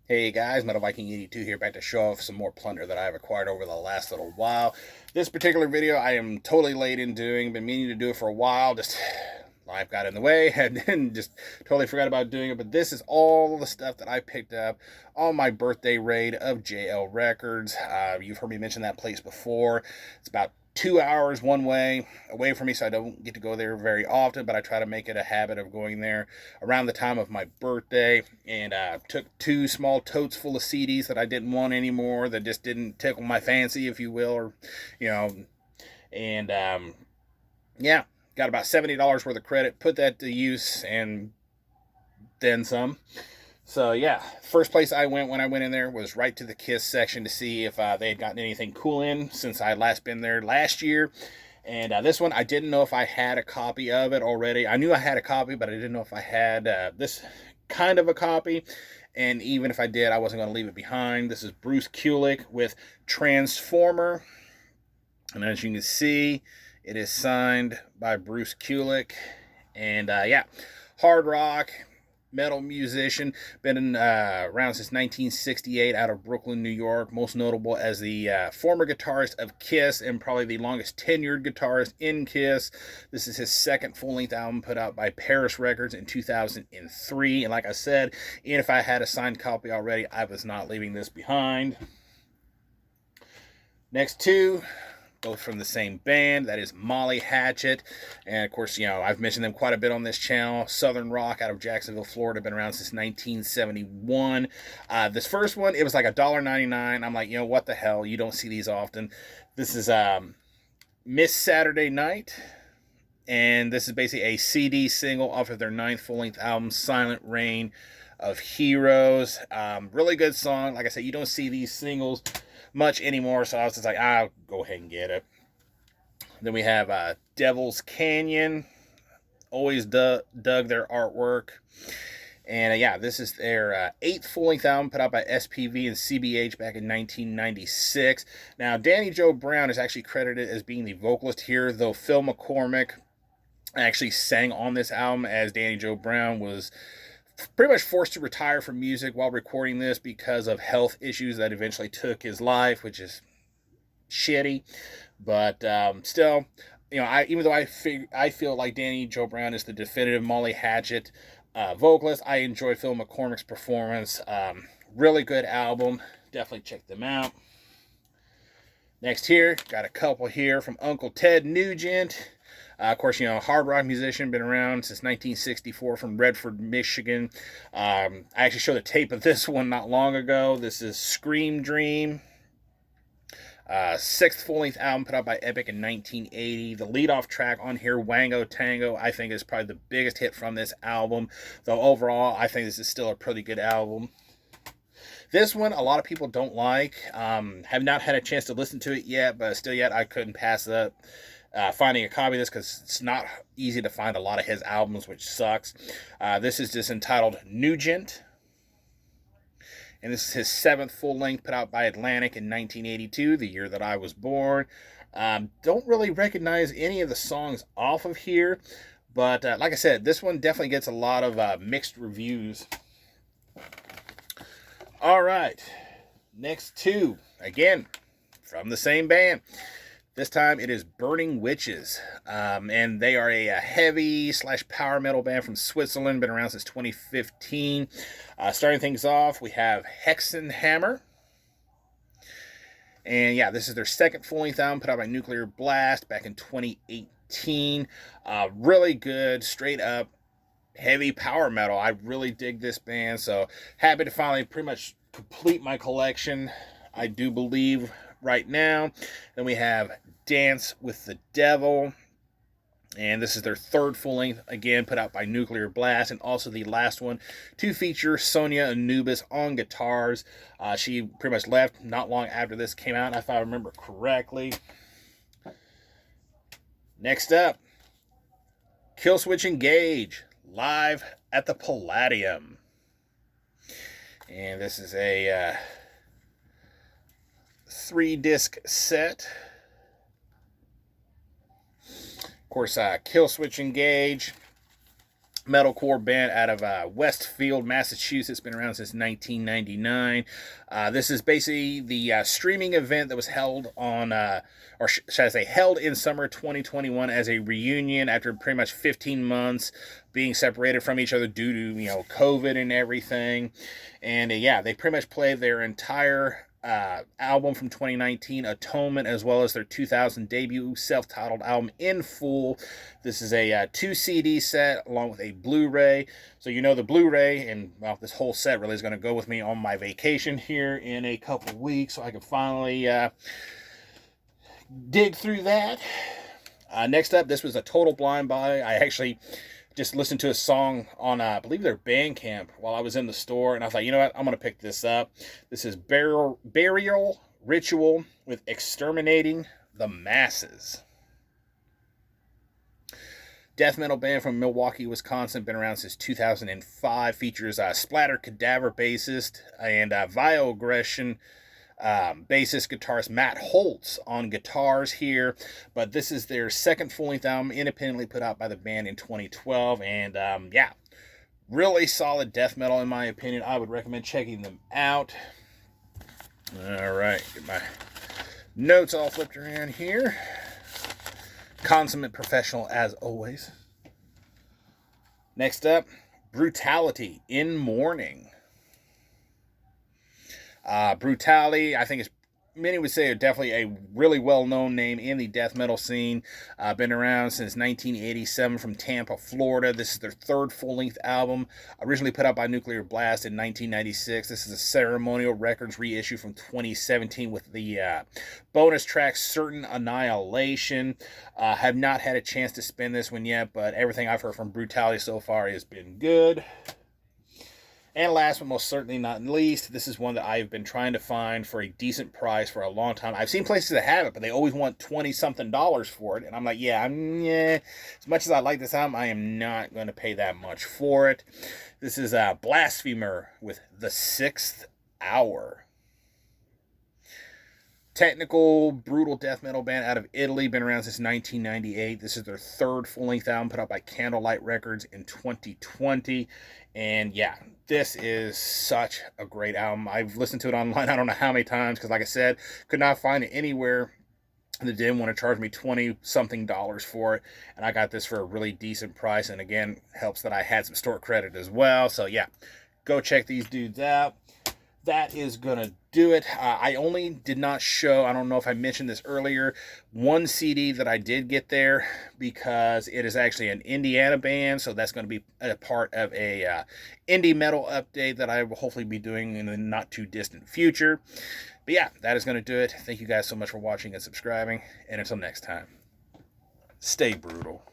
Hey guys, Metal Viking 82 here, back to show off some more plunder that I've acquired over the last little while. This particular video I am totally late in doing, been meaning to do it for a while, just life got in the way and then just totally forgot about doing it. But this is all the stuff that I picked up on my birthday raid of JL Records. You've heard me mention that place before. It's about 2 hours one way away from me, so I don't get to go there very often, but I try to make it a habit of going there around the time of my birthday. And took two small totes full of CDs that I didn't want anymore, that just didn't tickle my fancy, if you will, or you know. And yeah, got about $70 worth of credit, put that to use, and then some. So yeah, first place I went when I went in there was right to the Kiss section to see if they had gotten anything cool in since I had last been there last year. And this one, I didn't know if I had a copy of it already. I knew I had a copy, but I didn't know if I had this kind of a copy. And even if I did, I wasn't going to leave it behind. This is Bruce Kulick with Transformer. And as you can see, it is signed by Bruce Kulick. And yeah, hard rock, metal musician, been around since 1968 out of Brooklyn, New York, most notable as the former guitarist of Kiss and probably the longest tenured guitarist in Kiss. This is his second full-length album put out by Paris Records in 2003, and like I said, even if I had a signed copy already, I was not leaving this behind. Next two, both from the same band, that is Molly Hatchet. And of course, you know, I've mentioned them quite a bit on this channel. Southern rock out of Jacksonville, Florida, been around since 1971. This first one, it was like $1.99. I'm like, you know, what the hell? You don't see these often. This is Miss Saturday Night. And this is basically a CD single off of their ninth full-length album, Silent Reign of Heroes. Really good song. Like I said, you don't see these singles much anymore, so I was just like, I'll go ahead and get it. Then we have Devil's Canyon. Always dug their artwork. And yeah, this is their eighth full-length album put out by SPV and CBH back in 1996. Now, Danny Joe Brown is actually credited as being the vocalist here, though Phil McCormick actually sang on this album, as Danny Joe Brown was pretty much forced to retire from music while recording this because of health issues that eventually took his life, which is shitty. But still, you know, even though I feel like Danny Joe Brown is the definitive Molly Hatchet vocalist, I enjoy Phil McCormick's performance. Really good album. Definitely check them out. Next here, got a couple here from Uncle Ted Nugent. Of course, you know, hard rock musician, been around since 1964 from Redford, Michigan. I actually showed a tape of this one not long ago. This is Scream Dream. Sixth full-length album put out by Epic in 1980. The lead-off track on here, Wango Tango, I think is probably the biggest hit from this album. Though overall, I think this is still a pretty good album. This one, a lot of people don't like. Have not had a chance to listen to it yet, but still yet, I couldn't pass up finding a copy of this because it's not easy to find a lot of his albums, which sucks. This is just entitled Nugent. And this is his seventh full length put out by Atlantic in 1982, the year that I was born. Don't really recognize any of the songs off of here. But like I said, this one definitely gets a lot of mixed reviews. All right. Next two. Again, from the same band. This time it is Burning Witches, and they are a heavy / power metal band from Switzerland, been around since 2015. Starting things off, we have Hexenhammer, and yeah, this is their second full-length album put out by Nuclear Blast back in 2018. Really good, straight up, heavy power metal. I really dig this band, so happy to finally pretty much complete my collection, I do believe, right now. Then we have Dance with the Devil, and this is their third full length, again put out by Nuclear Blast, and also the last one to feature Sonia Anubis on guitars. She pretty much left not long after this came out, if I remember correctly. Next up, Killswitch Engage, live at the Palladium. And this is a 3-disc set. Of course, Killswitch Engage metalcore band out of Westfield, Massachusetts. Been around since 1999. This is basically the streaming event that was held on, or should I say, held in summer 2021 as a reunion after pretty much 15 months being separated from each other due to, you know, COVID and everything. And yeah, they pretty much played their entire album from 2019, Atonement, as well as their 2000 debut self-titled album in full. This is a 2 CD set along with a Blu-ray. So you know the Blu-ray and, well, this whole set really is going to go with me on my vacation here in a couple of weeks, so I can finally dig through that. Next up, this was a total blind buy. I actually just listened to a song on, I believe, their Bandcamp while I was in the store, and I thought, you know what, I'm going to pick this up. This is Burial Ritual with Exterminating the Masses. Death metal band from Milwaukee, Wisconsin, been around since 2005, features Splatter Cadaver bassist and Vile Aggression bassist guitarist Matt Holtz on guitars here. But this is their second full-length album, independently put out by the band in 2012, and yeah, really solid death metal in my opinion. I would recommend checking them out. All right, get my notes all flipped around here. Consummate professional as always. Next up, Brutality in Mourning. Brutality, I think is, many would say, are definitely a really well-known name in the death metal scene. Been around since 1987 from Tampa, Florida. This is their third full-length album, originally put out by Nuclear Blast in 1996. This is a Ceremonial Records reissue from 2017 with the bonus track Certain Annihilation. Have not had a chance to spin this one yet, but everything I've heard from Brutality so far has been good. And last but most certainly not least, this is one that I've been trying to find for a decent price for a long time. I've seen places that have it, but they always want $20-something for it. And I'm like, yeah, as much as I like this album, I am not going to pay that much for it. This is Blasphemer with The Sixth Hour. Technical, brutal death metal band out of Italy, been around since 1998. This is their third full-length album, put out by Candlelight Records in 2020. And yeah, this is such a great album. I've listened to it online I don't know how many times, because like I said, could not find it anywhere that didn't want to charge me $20-something for it. And I got this for a really decent price. And again, helps that I had some store credit as well. So yeah, go check these dudes out. That is going to do it. I only did not show, I don't know if I mentioned this earlier, one CD that I did get there because it is actually an Indiana band. So that's going to be a part of a indie metal update that I will hopefully be doing in the not too distant future. But yeah, that is going to do it. Thank you guys so much for watching and subscribing. And until next time, stay brutal.